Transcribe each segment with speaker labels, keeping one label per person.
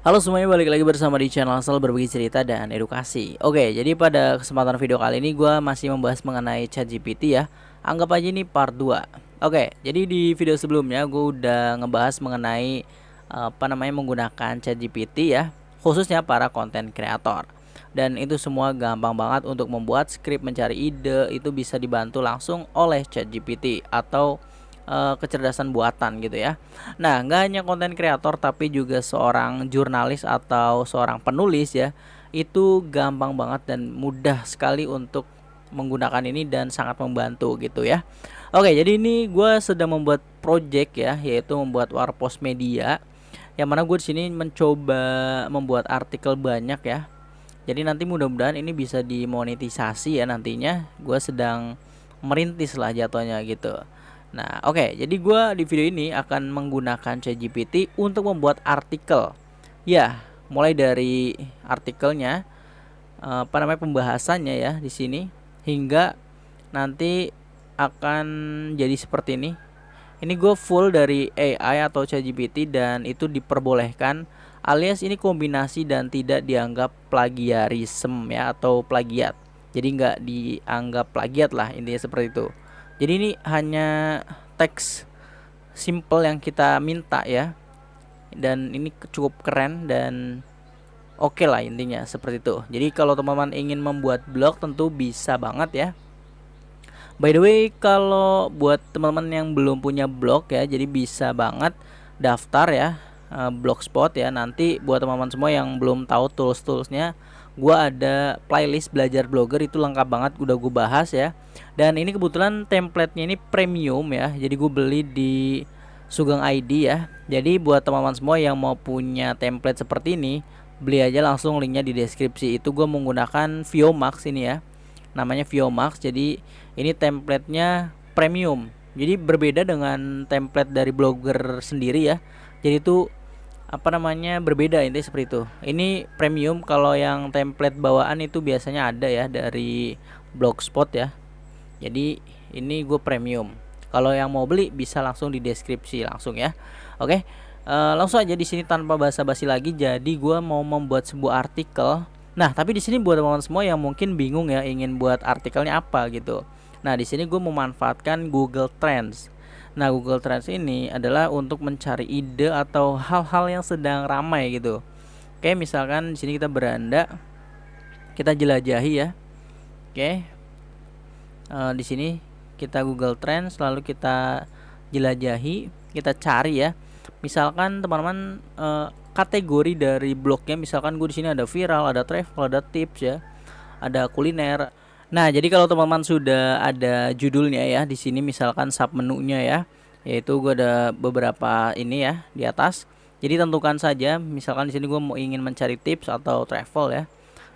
Speaker 1: Halo semuanya, balik lagi bersama di channel Asal Berbagi Cerita dan Edukasi. Oke, jadi pada kesempatan video kali ini gue masih membahas mengenai ChatGPT ya. Anggap aja ini part 2. Oke, jadi di video sebelumnya gue udah ngebahas mengenai menggunakan ChatGPT ya, khususnya para konten kreator. Dan itu semua gampang banget untuk membuat skrip, mencari ide, itu bisa dibantu langsung oleh ChatGPT atau kecerdasan buatan gitu ya. Nah, nggak hanya konten kreator tapi juga seorang jurnalis atau seorang penulis ya, itu gampang banget dan mudah sekali untuk menggunakan ini dan sangat membantu gitu ya. Oke, jadi ini gue sedang membuat project ya, yaitu membuat warpos media. Yang mana gue di sini mencoba membuat artikel banyak ya. Jadi nanti mudah-mudahan ini bisa dimonetisasi ya nantinya. Gue sedang merintis lah jatuhnya gitu. Nah, oke, jadi gue di video ini akan menggunakan ChatGPT untuk membuat artikel. Ya, mulai dari artikelnya, pembahasannya ya di sini, hingga nanti akan jadi seperti ini. Ini gue full dari AI atau ChatGPT dan itu diperbolehkan, alias ini kombinasi dan tidak dianggap plagiarisme ya atau plagiat. Jadi nggak dianggap plagiat lah, intinya seperti itu. Jadi ini hanya teks simple yang kita minta ya, dan ini cukup keren dan oke lah intinya seperti itu. Jadi kalau teman-teman ingin membuat blog tentu bisa banget ya. By the way, kalau buat teman-teman yang belum punya blog ya, jadi bisa banget daftar ya, Blogspot ya. Nanti buat teman-teman semua yang belum tahu tools-toolsnya, gua ada playlist belajar blogger, itu lengkap banget udah gue bahas ya. Dan ini kebetulan templatenya ini premium ya, jadi gue beli di Sugeng ID ya. Jadi buat teman-teman semua yang mau punya template seperti ini, beli aja langsung, linknya di deskripsi. Itu gue menggunakan VioMax ini ya, namanya VioMax. Jadi ini templatenya premium, jadi berbeda dengan template dari blogger sendiri ya. Jadi itu berbeda, intinya seperti itu. Ini premium. Kalau yang template bawaan itu biasanya ada ya dari Blogspot ya. Jadi ini gue premium. Kalau yang mau beli bisa langsung di deskripsi langsung ya. Oke, langsung aja di sini tanpa basa-basi lagi. Jadi gue mau membuat sebuah artikel. Nah, tapi di sini buat teman-teman semua yang mungkin bingung ya ingin buat artikelnya apa gitu. Nah, di sini gue memanfaatkan Google Trends. Nah, Google Trends ini adalah untuk mencari ide atau hal-hal yang sedang ramai gitu. Oke, misalkan di sini kita beranda, kita jelajahi ya. Oke, di sini kita Google Trends, lalu kita jelajahi, kita cari ya. Misalkan teman-teman kategori dari blognya, misalkan gue di sini ada viral, ada travel, ada tips ya, ada kuliner. Nah, jadi kalau teman-teman sudah ada judulnya ya di sini, misalkan sub menunya ya, yaitu gue ada beberapa ini ya di atas. Jadi tentukan saja, misalkan di sini gue mau ingin mencari tips atau travel ya.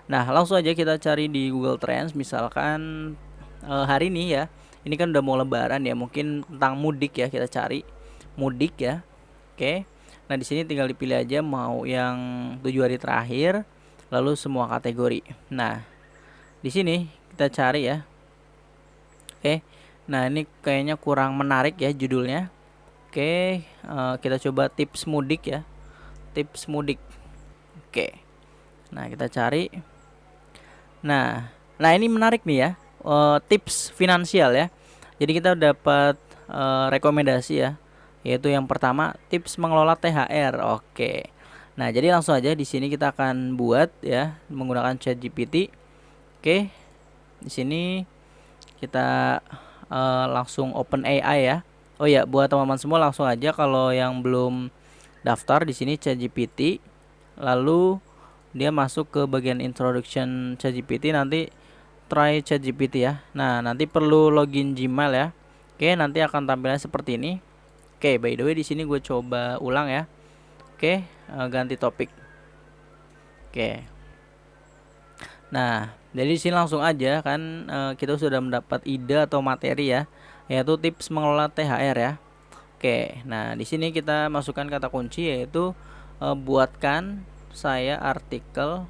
Speaker 1: Nah, langsung aja kita cari di Google Trends, misalkan hari ini ya. Ini kan udah mau lebaran ya, mungkin tentang mudik ya, kita cari mudik ya. Oke. Nah, di sini tinggal dipilih aja mau yang 7 hari terakhir, lalu semua kategori. Nah, di sini kita cari ya. Oke. Nah, ini kayaknya kurang menarik ya judulnya. Oke, kita coba tips mudik ya. Tips mudik. Oke. Nah, kita cari. Nah, ini menarik nih ya. Tips finansial ya. Jadi kita dapat rekomendasi ya, yaitu yang pertama tips mengelola THR. Oke. Nah, jadi langsung aja di sini kita akan buat ya menggunakan ChatGPT. Oke. Di sini kita langsung open AI ya. Oh ya, buat teman-teman semua langsung aja kalau yang belum daftar di sini ChatGPT, lalu dia masuk ke bagian introduction ChatGPT, nanti try ChatGPT ya. Nah, nanti perlu login Gmail ya. Oke, nanti akan tampilnya seperti ini. Oke, by the way di sini gue coba ulang ya. Oke, ganti topik. Oke. Nah, jadi di sini langsung aja kan kita sudah mendapat ide atau materi ya, yaitu tips mengelola THR ya. Oke, nah di sini kita masukkan kata kunci yaitu buatkan saya artikel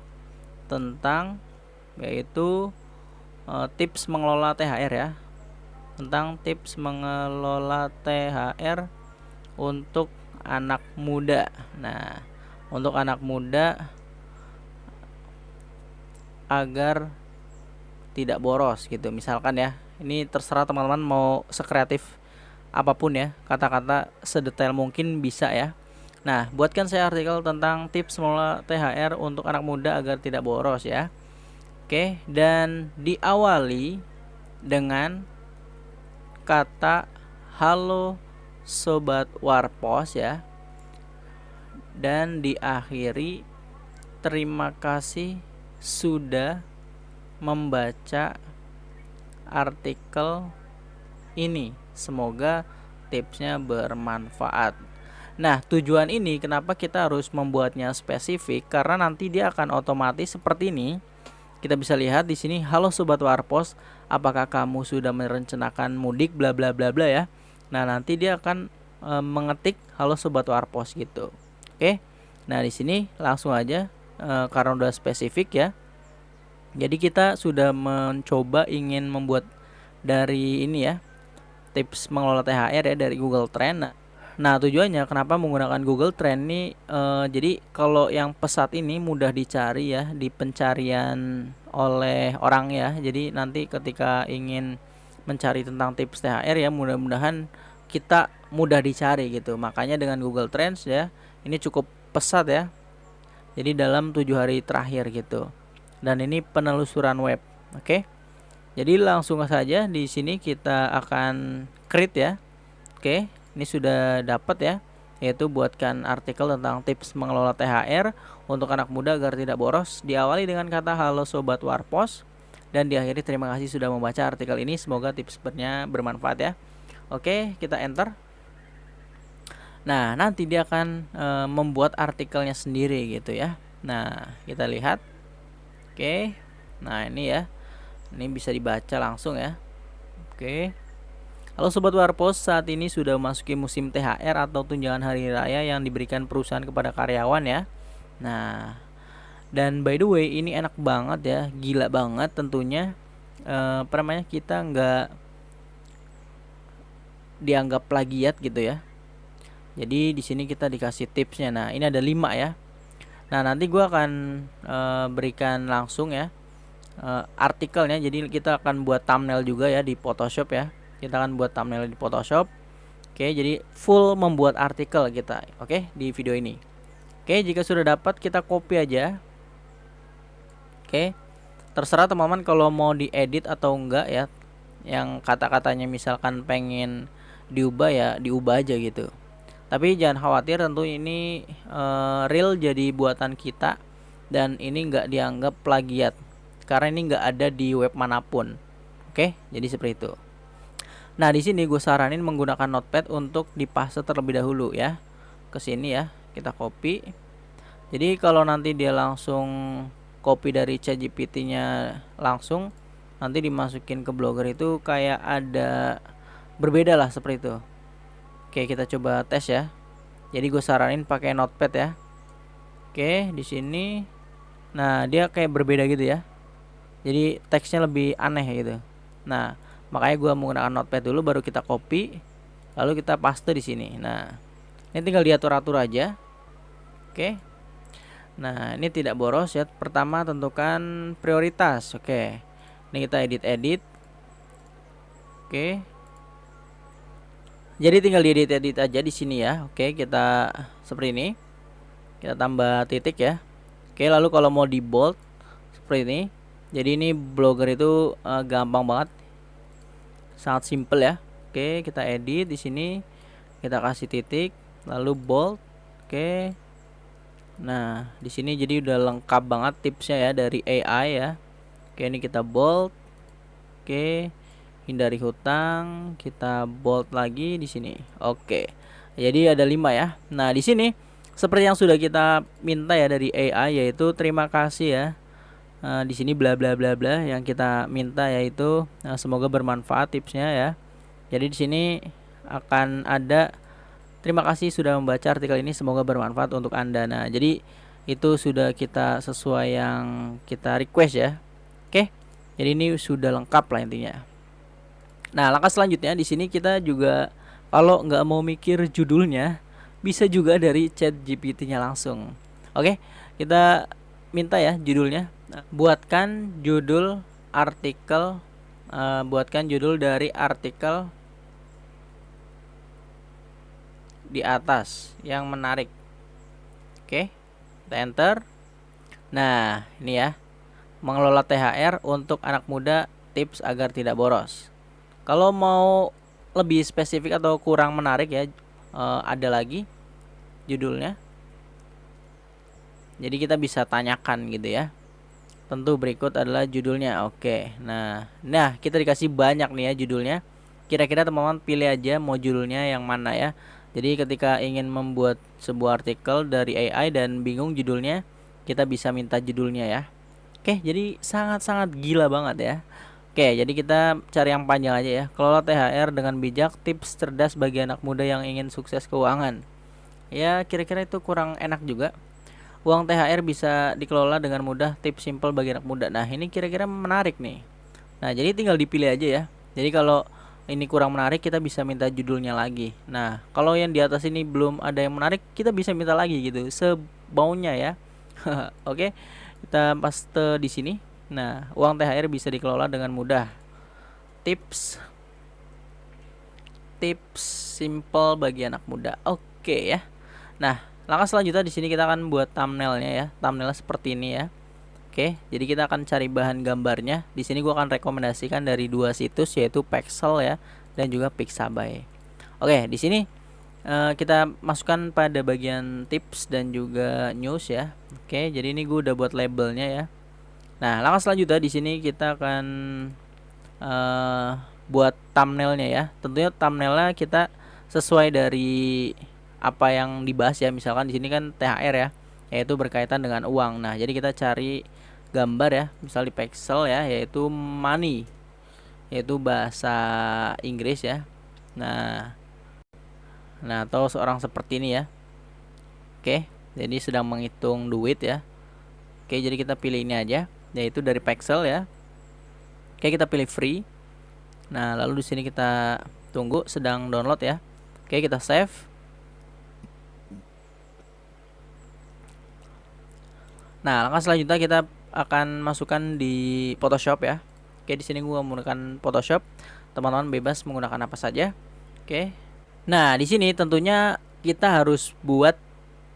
Speaker 1: tentang yaitu tips mengelola THR ya, tentang tips mengelola THR untuk anak muda. Nah, untuk anak muda agar tidak boros gitu. Misalkan ya, ini terserah teman-teman mau sekreatif apapun ya, kata-kata sedetail mungkin bisa ya. Nah, buatkan saya artikel tentang tips mengelola THR untuk anak muda agar tidak boros ya. Oke, dan diawali dengan kata halo sobat Warpos ya. Dan diakhiri terima kasih sudah membaca artikel ini. Semoga tipsnya bermanfaat. Nah, tujuan ini kenapa kita harus membuatnya spesifik, karena nanti dia akan otomatis seperti ini. Kita bisa lihat di sini, halo sobat Warpos, apakah kamu sudah merencanakan mudik bla bla bla bla ya. Nah, nanti dia akan mengetik halo sobat Warpos gitu. Oke. Nah, di sini langsung aja karena udah spesifik ya. Jadi kita sudah mencoba ingin membuat dari ini ya, tips mengelola THR ya dari Google Trend. Nah, tujuannya kenapa menggunakan Google Trend ini, jadi kalau yang pesat ini mudah dicari ya di pencarian oleh orang ya. Jadi nanti ketika ingin mencari tentang tips THR ya, mudah-mudahan kita mudah dicari gitu. Makanya dengan Google Trends ya, ini cukup pesat ya. Jadi dalam 7 hari terakhir gitu. Dan ini penelusuran web. Oke. Jadi langsung saja di sini kita akan create ya. Oke, ini sudah dapat ya, yaitu buatkan artikel tentang tips mengelola THR untuk anak muda agar tidak boros. Diawali dengan kata halo sobat Warpos dan diakhiri terima kasih sudah membaca artikel ini. Semoga tipsnya bermanfaat ya. Oke, kita enter. Nah, nanti dia akan membuat artikelnya sendiri gitu ya. Nah, kita lihat. Oke. Nah, ini ya. Ini bisa dibaca langsung ya. Oke. Halo sobat Warpos, saat ini sudah memasuki musim THR atau tunjangan hari raya yang diberikan perusahaan kepada karyawan ya. Nah, dan by the way ini enak banget ya, gila banget tentunya. Kita nggak dianggap plagiat gitu ya. Jadi di sini kita dikasih tipsnya. Nah, ini ada 5 ya. Nah, nanti gua akan berikan langsung ya artikelnya. Jadi kita akan buat thumbnail juga ya di Photoshop ya. Kita akan buat thumbnail di Photoshop. Oke, jadi full membuat artikel kita. Oke, di video ini. Oke, jika sudah dapat kita copy aja. Oke. Terserah teman-teman kalau mau diedit atau enggak ya. Yang kata-katanya misalkan pengen diubah ya, diubah aja gitu. Tapi jangan khawatir, tentu ini real jadi buatan kita dan ini enggak dianggap plagiat. Karena ini nggak ada di web manapun. Oke, jadi seperti itu. Nah, di sini gue saranin menggunakan notepad untuk dipaste terlebih dahulu ya. Ke sini ya, kita copy. Jadi kalau nanti dia langsung copy dari ChatGPT-nya langsung, nanti dimasukin ke Blogger itu kayak ada berbeda lah seperti itu. Oke, kita coba tes ya. Jadi gue saranin pakai notepad ya. Oke, di sini. Nah, dia kayak berbeda gitu ya. Jadi teksnya lebih aneh gitu. Nah, makanya gue menggunakan notepad dulu, baru kita copy, lalu kita paste di sini. Nah, ini tinggal diatur-atur aja. Oke. Nah, ini tidak boros ya. Pertama tentukan prioritas. Oke. Ini kita edit-edit. Oke. Jadi tinggal diedit-edit aja di sini ya. Oke, kita seperti ini. Kita tambah titik ya. Oke, lalu kalau mau di bold seperti ini. Jadi ini Blogger itu gampang banget, sangat simple ya. Oke, kita edit di sini, kita kasih titik, lalu bold. Oke, nah di sini jadi udah lengkap banget tipsnya ya dari AI ya. Oke, ini kita bold. Oke, hindari hutang, kita bold lagi di sini. Oke, jadi ada 5 ya. Nah di sini seperti yang sudah kita minta ya dari AI, yaitu terima kasih ya. Di sini bla bla bla bla yang kita minta, yaitu semoga bermanfaat tipsnya ya. Jadi di sini akan ada terima kasih sudah membaca artikel ini, semoga bermanfaat untuk Anda. Nah, jadi itu sudah kita sesuai yang kita request ya. Oke. Jadi ini sudah lengkap lah intinya. Nah, langkah selanjutnya di sini kita juga kalau nggak mau mikir judulnya, bisa juga dari ChatGPT-nya langsung. Oke, kita minta ya judulnya. Buatkan judul artikel, buatkan judul dari artikel di atas yang menarik. Oke, kita enter. Nah, ini ya, mengelola THR untuk anak muda, tips agar tidak boros. Kalau mau lebih spesifik atau kurang menarik ya, ada lagi judulnya. Jadi kita bisa tanyakan gitu ya. Tentu berikut adalah judulnya. Oke. Nah, kita dikasih banyak nih ya judulnya. Kira-kira teman-teman pilih aja mau judulnya yang mana ya. Jadi ketika ingin membuat sebuah artikel dari AI dan bingung judulnya, kita bisa minta judulnya ya. Oke, jadi sangat-sangat gila banget ya. Oke, jadi kita cari yang panjang aja ya. Kelola THR dengan bijak, tips cerdas bagi anak muda yang ingin sukses keuangan. Ya, kira-kira itu kurang enak juga. Uang THR bisa dikelola dengan mudah, tips simple bagi anak muda. Nah, ini kira-kira menarik nih. Nah, jadi tinggal dipilih aja ya. Jadi kalau ini kurang menarik, kita bisa minta judulnya lagi. Nah, kalau yang di atas ini belum ada yang menarik, kita bisa minta lagi gitu, sebaunya ya. Oke, kita paste di sini. Nah, uang THR bisa dikelola dengan mudah. Tips simple bagi anak muda. Oke ya. Nah, langkah selanjutnya di sini kita akan buat thumbnailnya ya. Thumbnailnya seperti ini ya. Oke, jadi kita akan cari bahan gambarnya. Di sini gua akan rekomendasikan dari dua situs yaitu Pexel ya dan juga Pixabay. Oke, di sini kita masukkan pada bagian tips dan juga news ya. Oke, jadi ini gue udah buat labelnya ya. Nah, langkah selanjutnya di sini kita akan buat thumbnailnya ya. Tentunya thumbnailnya kita sesuai dari apa yang dibahas ya. Misalkan di sini kan THR ya, yaitu berkaitan dengan uang. Nah, jadi kita cari gambar ya, misal di Pexel ya, yaitu money, yaitu bahasa Inggris ya. Nah, atau seorang seperti ini ya. Oke, jadi sedang menghitung duit ya. Oke, jadi kita pilih ini aja, yaitu dari Pexel ya. Oke, kita pilih free. Nah, lalu di sini kita tunggu sedang download ya. Oke, kita save. Nah, langkah selanjutnya kita akan masukkan di Photoshop ya. Oke, di sini gua menggunakan Photoshop. Teman-teman bebas menggunakan apa saja. Oke. Nah, di sini tentunya kita harus buat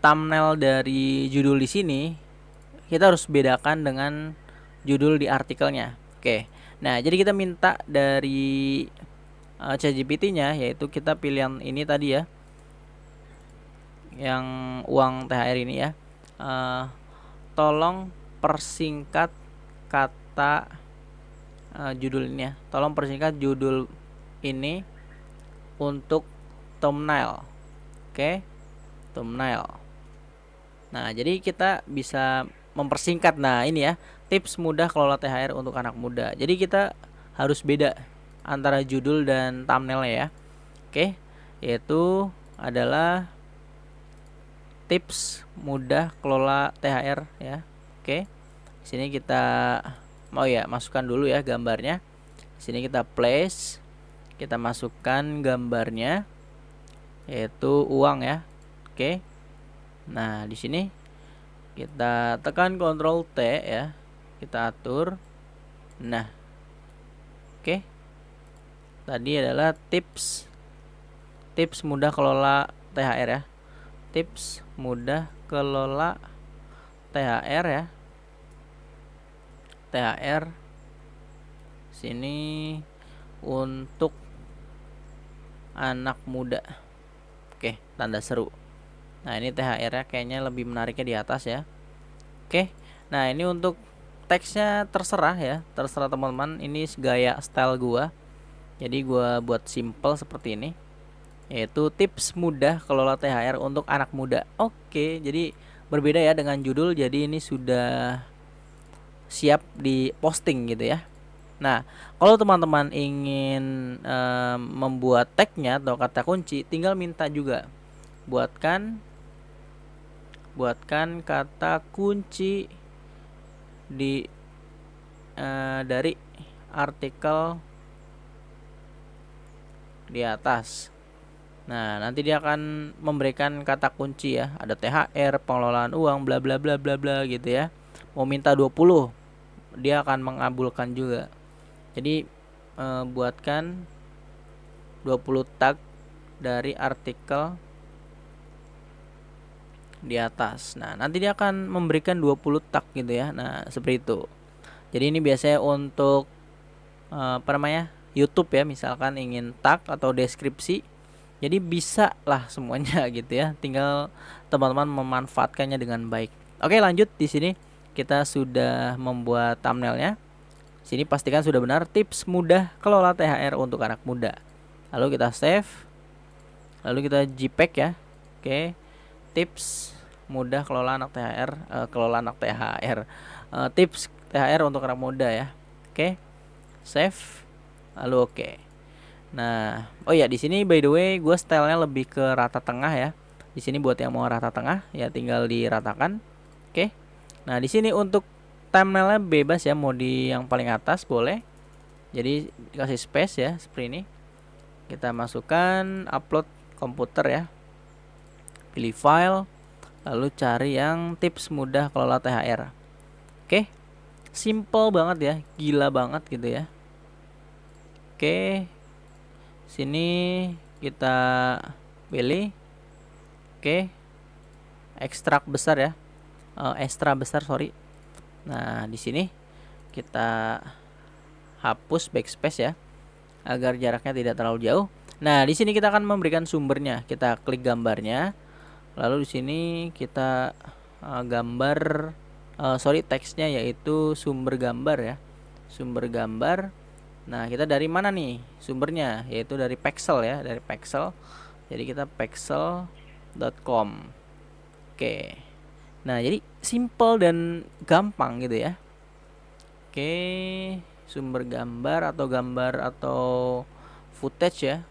Speaker 1: thumbnail dari judul di sini. Kita harus bedakan dengan judul di artikelnya. Oke. Nah, jadi kita minta dari ChatGPT-nya, yaitu kita pilih yang ini tadi ya, yang uang THR ini ya. Tolong persingkat kata judul ini ya. Tolong persingkat judul ini untuk thumbnail. Oke, thumbnail. Nah, jadi kita bisa mempersingkat. Nah, ini ya, tips mudah kelola THR untuk anak muda. Jadi kita harus beda antara judul dan thumbnailnya ya. Oke, yaitu adalah tips mudah kelola THR ya. Oke. Di sini kita mau ya masukkan dulu ya gambarnya. Di sini kita place, kita masukkan gambarnya yaitu uang ya. Oke. Nah, di sini kita tekan Ctrl T ya. Kita atur. Nah. Oke. Tadi adalah tips mudah kelola THR ya. Tips mudah kelola THR ya. THR sini untuk anak muda. Oke, tanda seru. Nah, ini THR-nya kayaknya lebih menariknya di atas ya. Oke. Nah, ini untuk teksnya terserah ya, terserah teman-teman. Ini gaya style gua. Jadi gua buat simple seperti ini. Yaitu tips mudah kelola THR untuk anak muda. Oke, jadi berbeda ya dengan judul. Jadi ini sudah siap di posting gitu ya. Nah, kalau teman-teman ingin membuat tagnya atau kata kunci, tinggal minta juga buatkan kata kunci di dari artikel di atas. Nah, nanti dia akan memberikan kata kunci ya. Ada THR, pengelolaan uang, bla bla bla bla bla gitu ya. Mau minta 20, dia akan mengabulkan juga. Jadi buatkan 20 tag dari artikel di atas. Nah, nanti dia akan memberikan 20 tag gitu ya. Nah, seperti itu. Jadi ini biasanya untuk YouTube ya, misalkan ingin tag atau deskripsi. Jadi bisa lah semuanya gitu ya. Tinggal teman-teman memanfaatkannya dengan baik. Oke, lanjut. Di sini kita sudah membuat thumbnailnya. Sini pastikan sudah benar. Tips mudah kelola THR untuk anak muda. Lalu kita save. Lalu kita JPEG ya. Oke. Tips mudah kelola anak THR, tips THR untuk anak muda ya. Oke. Save. Lalu oke. Nah, oh ya, di sini by the way gue stylenya lebih ke rata tengah ya. Di sini buat yang mau rata tengah ya tinggal diratakan. Oke. Nah, di sini untuk thumbnailnya bebas ya, mau di yang paling atas boleh. Jadi dikasih space ya seperti ini. Kita masukkan upload komputer ya. Pilih file, lalu cari yang tips mudah kelola THR. Oke. Simple banget ya, gila banget gitu ya. Oke. Sini kita pilih, oke, ekstrak besar ya, ekstra besar sorry. Nah, di sini kita hapus backspace ya, agar jaraknya tidak terlalu jauh. Nah, di sini kita akan memberikan sumbernya. Kita klik gambarnya, lalu di sini kita teksnya yaitu sumber gambar ya, sumber gambar. Nah, kita dari mana nih sumbernya? Yaitu dari Pexel ya, dari Pexel. Jadi kita pexel.com. Oke. Nah, jadi simple dan gampang gitu ya. Oke, sumber gambar atau footage ya.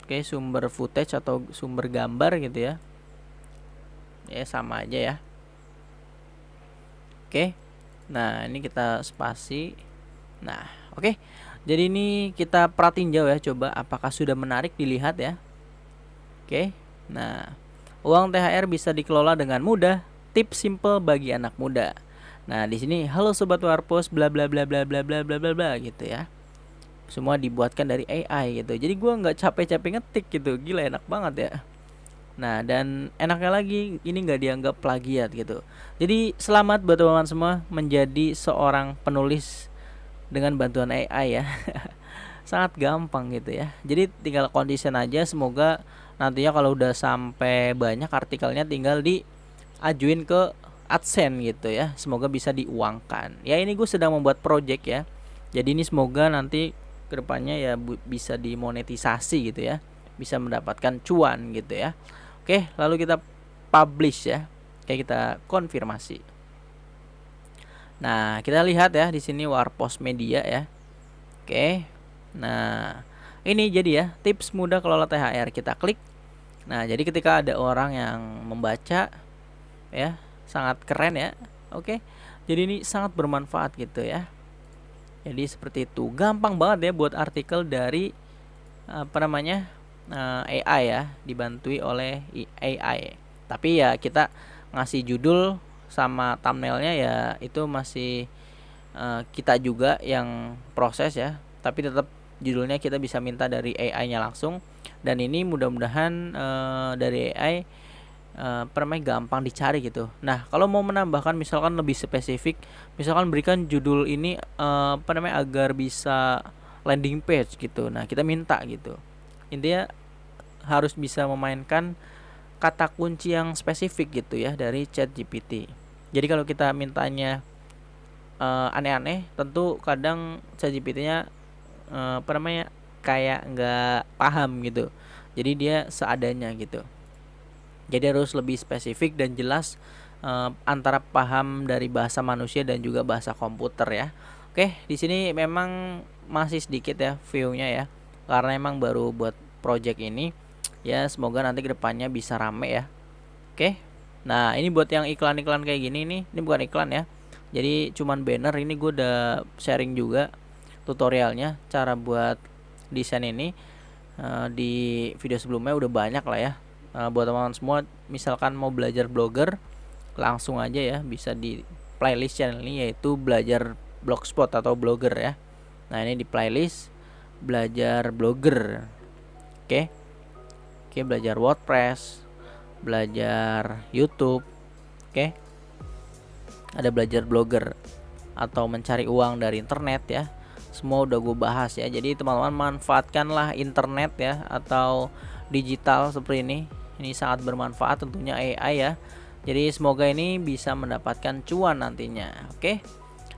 Speaker 1: Oke, sumber footage atau sumber gambar gitu ya. Ya, sama aja ya. Oke. Nah, ini kita spasi. Nah, oke. Jadi ini kita perhatiin jauh ya, coba apakah sudah menarik dilihat ya. Oke. Nah, uang THR bisa dikelola dengan mudah. Tips simple bagi anak muda. Nah, di sini halo sobat Warpos bla bla bla bla bla bla bla bla bla gitu ya. Semua dibuatkan dari AI gitu. Jadi gua nggak capek-capek ngetik gitu. Gila, enak banget ya. Nah, dan enaknya lagi ini nggak dianggap plagiat gitu. Jadi selamat buat teman-teman semua menjadi seorang penulis dengan bantuan AI ya. Sangat gampang gitu ya. Jadi tinggal konsisten aja, semoga nantinya kalau udah sampai banyak artikelnya tinggal diajuin ke AdSense gitu ya. Semoga bisa diuangkan. Ya, ini gue sedang membuat project ya. Jadi ini semoga nanti kedepannya ya bisa dimonetisasi gitu ya. Bisa mendapatkan cuan gitu ya. Oke, lalu kita publish ya. Oke, kita konfirmasi. Nah, kita lihat ya di sini Warpos Media ya. Oke. Nah, ini jadi ya tips mudah kelola THR. Kita klik. Nah, jadi ketika ada orang yang membaca ya, sangat keren ya. Oke. Jadi ini sangat bermanfaat gitu ya. Jadi seperti itu. Gampang banget ya buat artikel dari AI ya, dibantui oleh AI. Tapi ya kita ngasih judul sama thumbnailnya ya itu masih kita juga yang proses ya, tapi tetap judulnya kita bisa minta dari AI-nya langsung. Dan ini mudah-mudahan dari AI gampang dicari gitu. Nah, kalau mau menambahkan misalkan lebih spesifik, misalkan berikan judul ini agar bisa landing page gitu. Nah, kita minta gitu. Intinya harus bisa memainkan kata kunci yang spesifik gitu ya dari ChatGPT. Jadi kalau kita mintanya aneh-aneh, tentu kadang ChatGPT-nya kayak nggak paham gitu. Jadi dia seadanya gitu. Jadi harus lebih spesifik dan jelas antara paham dari bahasa manusia dan juga bahasa komputer ya. Oke, di sini memang masih sedikit ya view-nya ya, karena emang baru buat project ini. Ya, semoga nanti kedepannya bisa rame ya. Oke. Nah, ini buat yang iklan-iklan kayak gini nih. Ini bukan iklan ya. Jadi cuman banner. Ini gue udah sharing juga tutorialnya cara buat desain ini. Di video sebelumnya udah banyak lah ya. Buat teman-teman semua, misalkan mau belajar blogger, langsung aja ya bisa di playlist channel ini, yaitu belajar blogspot atau blogger ya. Nah, ini di playlist belajar blogger. Oke, belajar WordPress, belajar YouTube. Oke, ada belajar blogger atau mencari uang dari internet ya. Semua udah gue bahas ya. Jadi teman-teman manfaatkanlah internet ya, atau digital seperti ini. Ini sangat bermanfaat tentunya AI ya. Jadi semoga ini bisa mendapatkan cuan nantinya. Oke.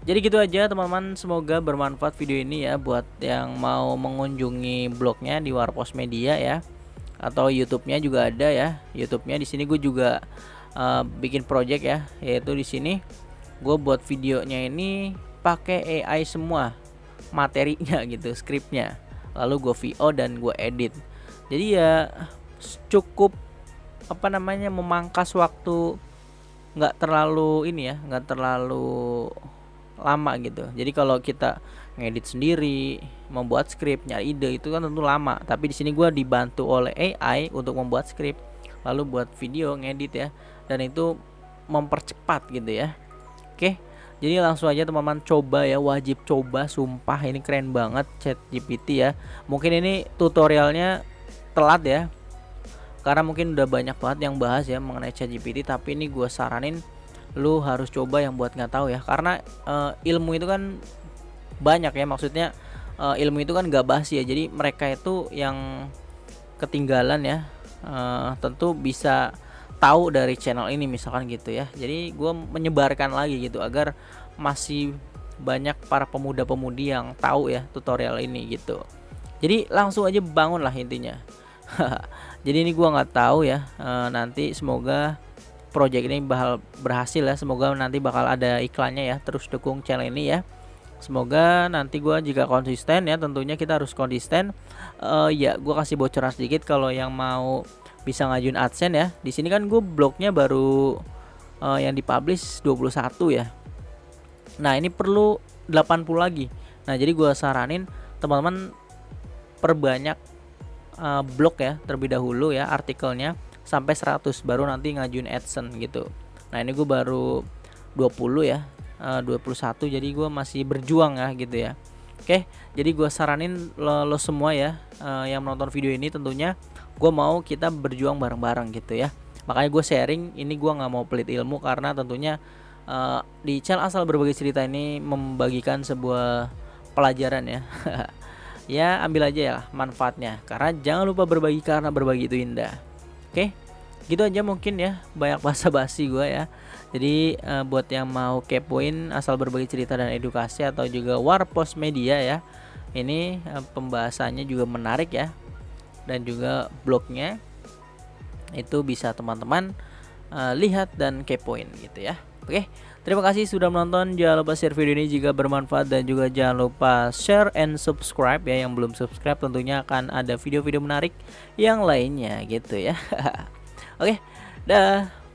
Speaker 1: Jadi gitu aja teman-teman, semoga bermanfaat video ini ya buat yang mau mengunjungi blognya di Warpos Media ya. Atau YouTube-nya juga ada ya. YouTube-nya di sini gue juga bikin project ya, yaitu di sini gue buat videonya ini pakai AI semua materinya gitu, skripnya, lalu gue VO dan gue edit. Jadi ya cukup memangkas waktu, nggak terlalu ini ya, nggak terlalu lama gitu. Jadi kalau kita ngedit sendiri, membuat skrip, nyari ide itu kan tentu lama. Tapi di sini gue dibantu oleh AI untuk membuat skrip, lalu buat video, ngedit ya, dan itu mempercepat gitu ya. Oke. Jadi langsung aja teman-teman coba ya, wajib coba, sumpah ini keren banget ChatGPT ya. Mungkin ini tutorialnya telat ya, karena mungkin udah banyak banget yang bahas ya mengenai ChatGPT, tapi ini gue saranin lu harus coba yang buat nggak tahu ya, karena ilmu itu kan banyak ya, maksudnya ilmu itu kan gak basi ya. Jadi mereka itu yang ketinggalan ya, tentu bisa tahu dari channel ini misalkan gitu ya. Jadi gue menyebarkan lagi gitu agar masih banyak para pemuda-pemudi yang tahu ya tutorial ini gitu. Jadi langsung aja bangun lah intinya. Jadi ini gue nggak tahu ya, nanti semoga project ini bakal berhasil ya. Semoga nanti bakal ada iklannya ya. Terus dukung channel ini ya. Semoga nanti gue jika konsisten ya, tentunya kita harus konsisten. Ya gue kasih bocoran sedikit, kalau yang mau bisa ngajuin AdSense ya. Di sini kan gue blognya baru yang dipublish 21 ya. Nah, ini perlu 80 lagi. Nah, jadi gue saranin teman-teman perbanyak blog ya terlebih dahulu ya, artikelnya sampai 100 baru nanti ngajuin AdSense gitu. Nah, ini gue baru 20 ya, 21, jadi gue masih berjuang ya gitu ya. Oke, jadi gue saranin lo semua ya yang menonton video ini, tentunya gue mau kita berjuang bareng-bareng gitu ya. Makanya gue sharing ini, gue nggak mau pelit ilmu, karena tentunya di channel Asal Berbagi Cerita ini membagikan sebuah pelajaran ya. Ya ambil aja ya manfaatnya, karena jangan lupa berbagi, karena berbagi itu indah. Oke, gitu aja mungkin ya, banyak basa-basi gue ya. Jadi buat yang mau kepoin Asal Berbagi Cerita dan Edukasi atau juga Warpos Media ya, ini pembahasannya juga menarik ya, dan juga blognya itu bisa teman-teman lihat dan kepoin gitu ya. Oke, terima kasih sudah menonton. Jangan lupa share video ini jika bermanfaat, dan juga jangan lupa share and subscribe ya. Yang belum subscribe tentunya akan ada video-video menarik yang lainnya gitu ya. Oke, dah.